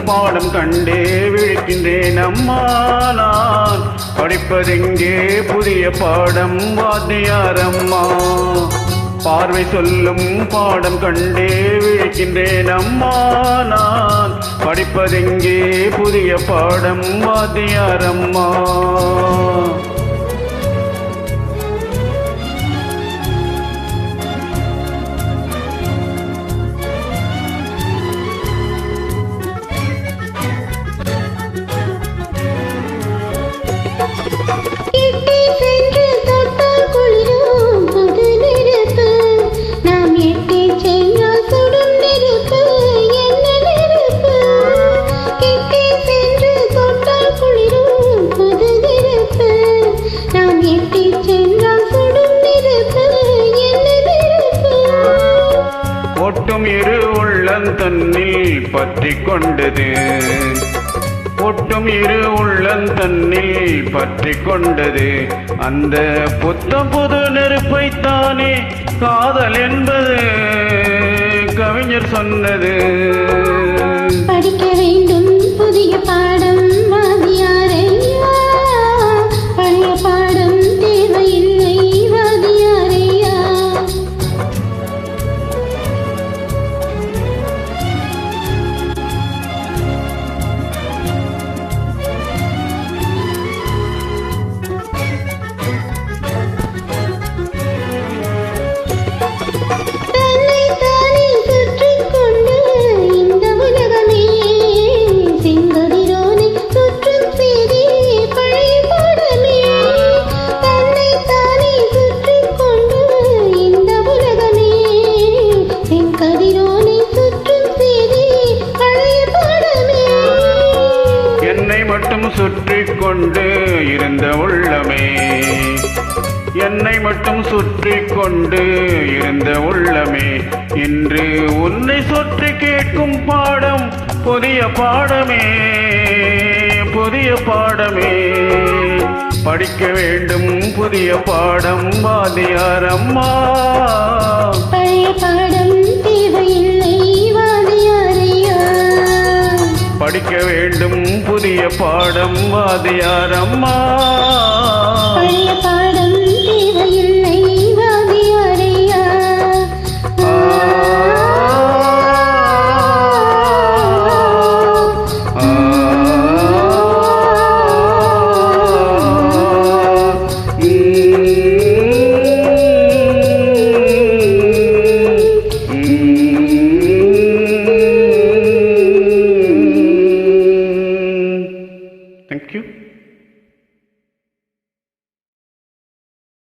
பாடம் கண்டே விழிக்கின்றேன் அம்மா. நான் படிப்பதெங்கே புதிய பாடம் வாத்தியார் அம்மா. பார்வை சொல்லும் பாடம் கண்டே விழிக்கின்றேன் அம்மா. நான் படிப்பதெங்கே புதிய பாடம் வாத்தியார் அம்மா. ஒட்டும் இரு உள்ளம் தன்னில் பற்றி கொண்டது. ஒட்டும் இரு உள்ளம் தன்னில் பற்றி கொண்டது. அந்த புத்தம் புது நெருப்பைத்தானே காதல் என்பது கவிஞர் சொன்னது. படிக்க வேண்டும் புதிய பாடம் வாத்தியாரையா. பழைய பாடம் தேவையில்லை வாத்தியாரையா. மட்டும் சுற்றி கொண்டு இருந்த உள்ளமே, என்னை மட்டும் சுற்றி கொண்டு இருந்த உள்ளமே, இன்று உன்னை சுற்றி கேட்கும் பாடம் புதிய பாடமே, புதிய பாடமே. படிக்க வேண்டும் புதிய பாடம் வாத்தியார் அம்மா. பழைய பாடம் தேவையில்லை வாத்தியாரையா. படிக்க வேண்டும் புதிய பாடம் வாத்தியார் அம்மா.